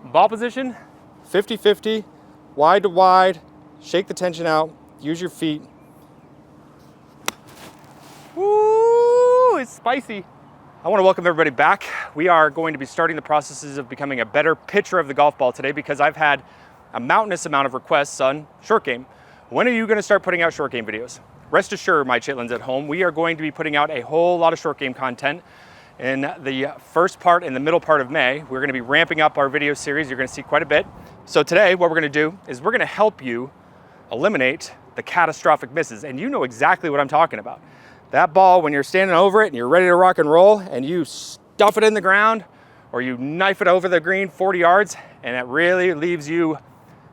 Ball position, 50-50, wide to wide, shake the tension out, use your feet. Woo, it's spicy. I want to welcome everybody back. We are going to be starting the processes of becoming a better pitcher of the golf ball today because I've had a mountainous amount of requests on short game. When are you going to start putting out short game videos? Rest assured, my chitlins at home, we are going to be putting out a whole lot of short game content in the first part and the middle part of May. We're going to be ramping up our video series. You're going to see quite a bit. So today, what we're going to do is we're going to help you eliminate the catastrophic misses. And you know exactly what I'm talking about. That ball, when you're standing over it and you're ready to rock and roll and you stuff it in the ground or you knife it over the green 40 yards and it really leaves you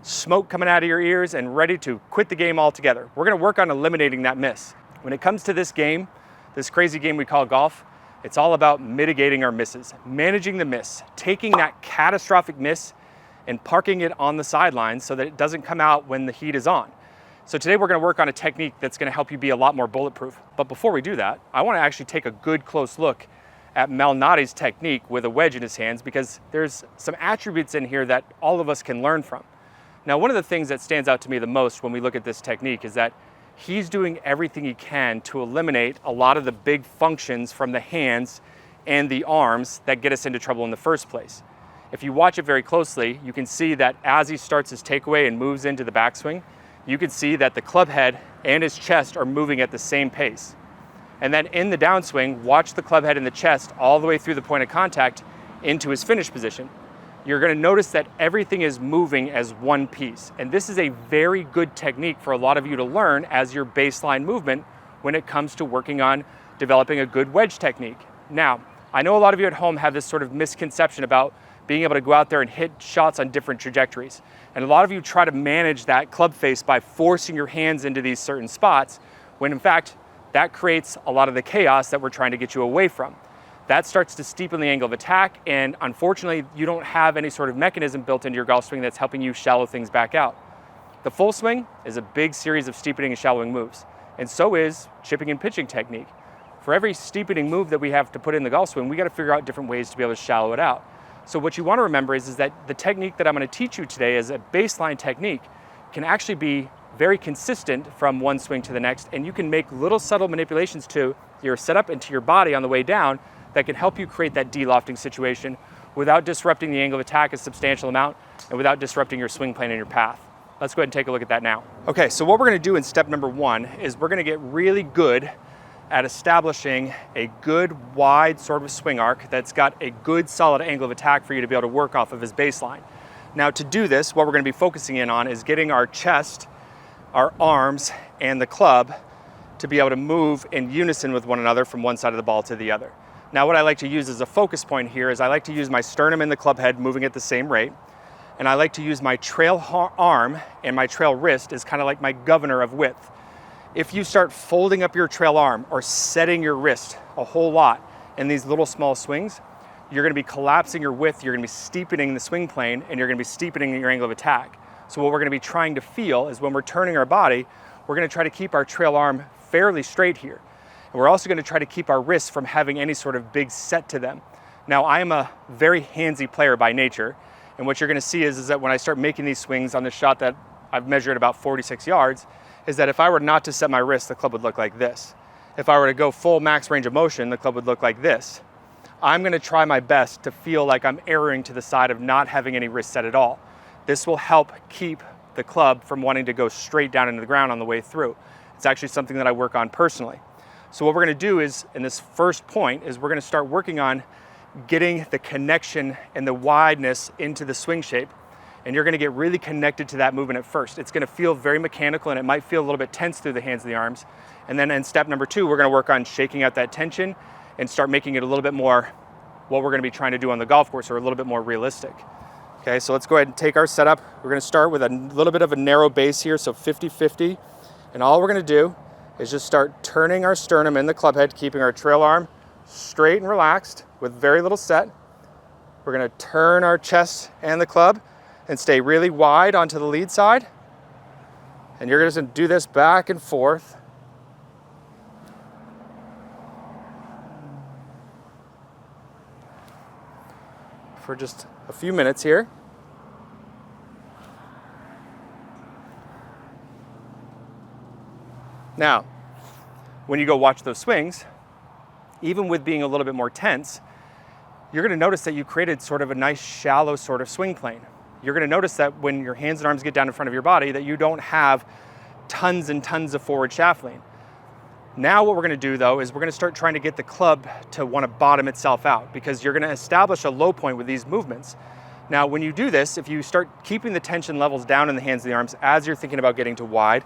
smoke coming out of your ears and ready to quit the game altogether. We're going to work on eliminating that miss. When it comes to this game, this crazy game we call golf, it's all about mitigating our misses, managing the miss, taking that catastrophic miss and parking it on the sidelines so that it doesn't come out when the heat is on. So today we're going to work on a technique that's going to help you be a lot more bulletproof. But before we do that, I want to actually take a good close look at Malnati's technique with a wedge in his hands because there's some attributes in here that all of us can learn from. Now, one of the things that stands out to me the most when we look at this technique is that he's doing everything he can to eliminate a lot of the big functions from the hands and the arms that get us into trouble in the first place. If you watch it very closely, you can see that as he starts his takeaway and moves into the backswing, you can see that the club head and his chest are moving at the same pace. And then in the downswing, watch the club head and the chest all the way through the point of contact into his finish position. You're going to notice that everything is moving as one piece. And this is a very good technique for a lot of you to learn as your baseline movement when it comes to working on developing a good wedge technique. Now, I know a lot of you at home have this sort of misconception about being able to go out there and hit shots on different trajectories. And a lot of you try to manage that club face by forcing your hands into these certain spots, when in fact, that creates a lot of the chaos that we're trying to get you away from. That starts to steepen the angle of attack, and unfortunately, you don't have any sort of mechanism built into your golf swing that's helping you shallow things back out. The full swing is a big series of steepening and shallowing moves, and so is chipping and pitching technique. For every steepening move that we have to put in the golf swing, we got to figure out different ways to be able to shallow it out. So what you want to remember is that the technique that I'm going to teach you today as a baseline technique can actually be very consistent from one swing to the next, and you can make little subtle manipulations to your setup and to your body on the way down that can help you create that de-lofting situation without disrupting the angle of attack a substantial amount and without disrupting your swing plane and your path. Let's go ahead and take a look at that now. Okay, so what we're going to do in step number one is we're going to get really good at establishing a good wide sort of swing arc that's got a good solid angle of attack for you to be able to work off of as baseline. Now to do this, what we're going to be focusing in on is getting our chest, our arms, and the club to be able to move in unison with one another from one side of the ball to the other. Now what I like to use as a focus point here is I like to use my sternum and the club head moving at the same rate, and I like to use my trail arm and my trail wrist as kind of like my governor of width. If you start folding up your trail arm or setting your wrist a whole lot in these little small swings, you're going to be collapsing your width, you're going to be steepening the swing plane, and you're going to be steepening your angle of attack. So what we're going to be trying to feel is when we're turning our body, we're going to try to keep our trail arm fairly straight here. And we're also going to try to keep our wrists from having any sort of big set to them. Now, I am a very handsy player by nature, and what you're going to see is that when I start making these swings on this shot that I've measured about 46 yards, is that if I were not to set my wrist, the club would look like this. If I were to go full max range of motion, the club would look like this. I'm going to try my best to feel like I'm erring to the side of not having any wrist set at all. This will help keep the club from wanting to go straight down into the ground on the way through. It's actually something that I work on personally. So what we're going to do is, in this first point, is we're going to start working on getting the connection and the wideness into the swing shape. And you're going to get really connected to that movement at first. It's going to feel very mechanical and it might feel a little bit tense through the hands and the arms. And then in step number two, we're going to work on shaking out that tension and start making it a little bit more what we're going to be trying to do on the golf course, or a little bit more realistic. Okay, so let's go ahead and take our setup. We're going to start with a little bit of a narrow base here, so 50-50. And all we're going to do is just start turning our sternum in the club head, keeping our trail arm straight and relaxed with very little set. We're going to turn our chest and the club and stay really wide onto the lead side. And you're just going to do this back and forth. For just a few minutes here. Now, when you go watch those swings, even with being a little bit more tense, you're gonna notice that you created sort of a nice shallow sort of swing plane. You're gonna notice that when your hands and arms get down in front of your body, that you don't have tons and tons of forward shaft lean. Now what we're gonna do though, is we're gonna start trying to get the club to wanna bottom itself out, because you're gonna establish a low point with these movements. Now, when you do this, if you start keeping the tension levels down in the hands and the arms as you're thinking about getting to wide,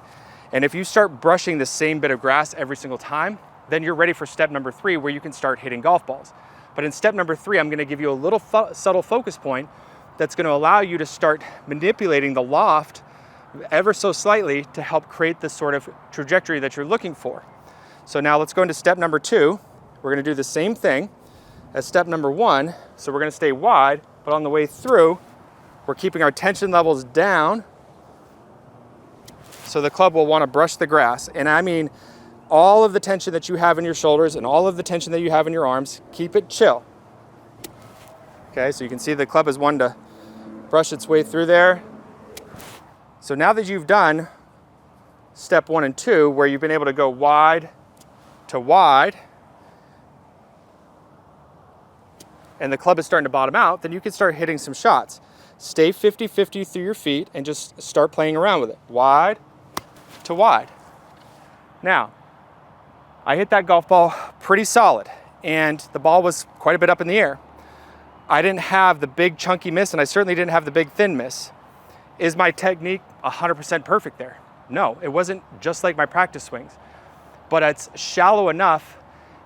and if you start brushing the same bit of grass every single time, then you're ready for step number 3, where you can start hitting golf balls. But in step number 3, I'm gonna give you a little subtle focus point that's gonna allow you to start manipulating the loft ever so slightly to help create the sort of trajectory that you're looking for. So now let's go into step number 2. We're gonna do the same thing as step number 1. So we're gonna stay wide, but on the way through, we're keeping our tension levels down so the club will wanna brush the grass. And I mean, all of the tension that you have in your shoulders and all of the tension that you have in your arms, keep it chill. Okay, so you can see the club is one to brush its way through there. So now that you've done step 1 and 2, where you've been able to go wide to wide, and the club is starting to bottom out, then you can start hitting some shots. Stay 50-50 through your feet and just start playing around with it. Wide to wide. Now, I hit that golf ball pretty solid, and the ball was quite a bit up in the air. I didn't have the big chunky miss, and I certainly didn't have the big thin miss. Is my technique 100% perfect there? No, it wasn't just like my practice swings, but it's shallow enough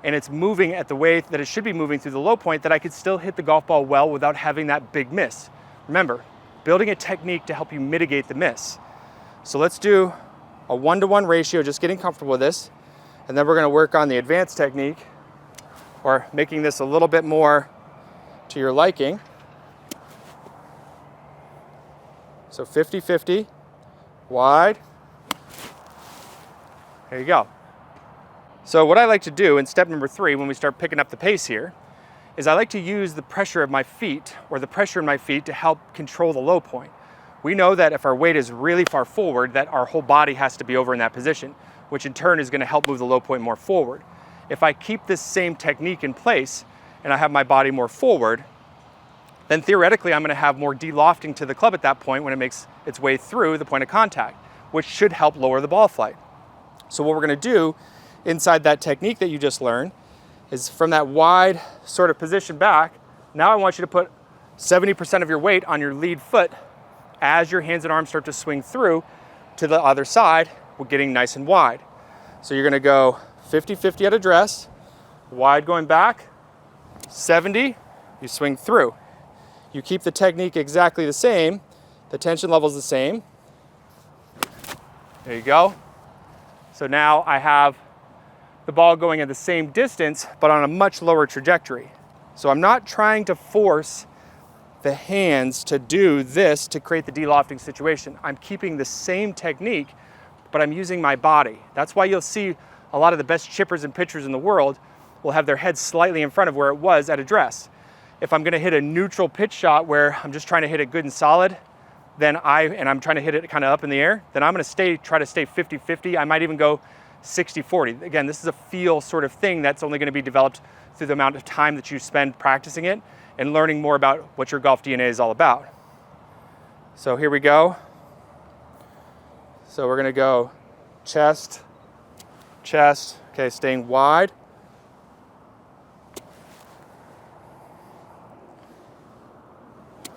and it's moving at the way that it should be moving through the low point that I could still hit the golf ball well without having that big miss. Remember, building a technique to help you mitigate the miss. So let's do a 1-to-1 ratio, just getting comfortable with this. And then we're gonna work on the advanced technique, or making this a little bit more to your liking. So 50-50, wide. There you go. So what I like to do in step number 3, when we start picking up the pace here, is I like to use the pressure of my feet, or the pressure in my feet, to help control the low point. We know that if our weight is really far forward, that our whole body has to be over in that position, which in turn is gonna help move the low point more forward. If I keep this same technique in place, and I have my body more forward, then theoretically I'm gonna have more de-lofting to the club at that point when it makes its way through the point of contact, which should help lower the ball flight. So what we're gonna do inside that technique that you just learned is, from that wide sort of position back, now I want you to put 70% of your weight on your lead foot as your hands and arms start to swing through to the other side. We're getting nice and wide. So you're gonna go 50-50 at address, wide going back, 70, you swing through. You keep the technique exactly the same, the tension level is the same. There you go. So now I have the ball going at the same distance, but on a much lower trajectory. So I'm not trying to force the hands to do this to create the de-lofting situation. I'm keeping the same technique, but I'm using my body. That's why you'll see a lot of the best chippers and pitchers in the world will have their head slightly in front of where it was at address. If I'm gonna hit a neutral pitch shot where I'm just trying to hit it good and solid, then I'm trying to hit it kind of up in the air, then I'm gonna try to stay 50-50. I might even go 60-40. Again, this is a feel sort of thing that's only gonna be developed through the amount of time that you spend practicing it and learning more about what your golf DNA is all about. So here we go. So we're gonna go chest, chest, okay, staying wide.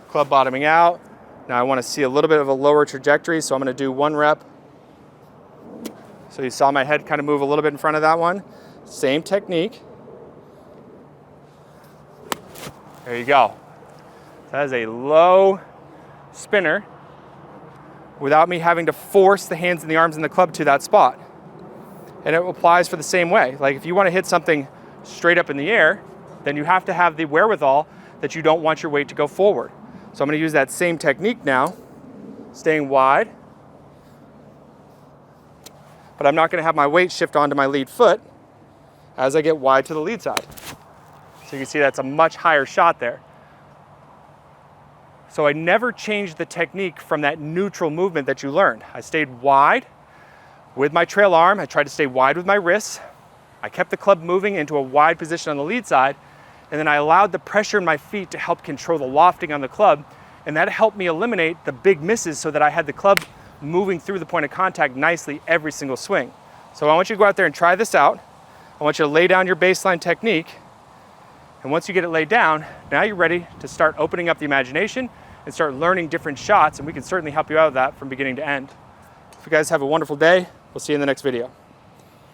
Club bottoming out. Now I wanna see a little bit of a lower trajectory, so I'm gonna do 1 rep. So you saw my head kind of move a little bit in front of that one. Same technique. There you go. That is a low spinner without me having to force the hands and the arms and the club to that spot. And it applies for the same way. Like if you want to hit something straight up in the air, then you have to have the wherewithal that you don't want your weight to go forward. So I'm going to use that same technique now, staying wide. But I'm not going to have my weight shift onto my lead foot as I get wide to the lead side. So you can see that's a much higher shot there. So I never changed the technique from that neutral movement that you learned. I stayed wide With my trail arm, I tried to stay wide with my wrists. I kept the club moving into a wide position on the lead side, and then I allowed the pressure in my feet to help control the lofting on the club, and that helped me eliminate the big misses so that I had the club moving through the point of contact nicely every single swing. So I want you to go out there and try this out. I want you to lay down your baseline technique, and once you get it laid down, now you're ready to start opening up the imagination and start learning different shots, and we can certainly help you out with that from beginning to end. If you guys have a wonderful day, we'll see you in the next video.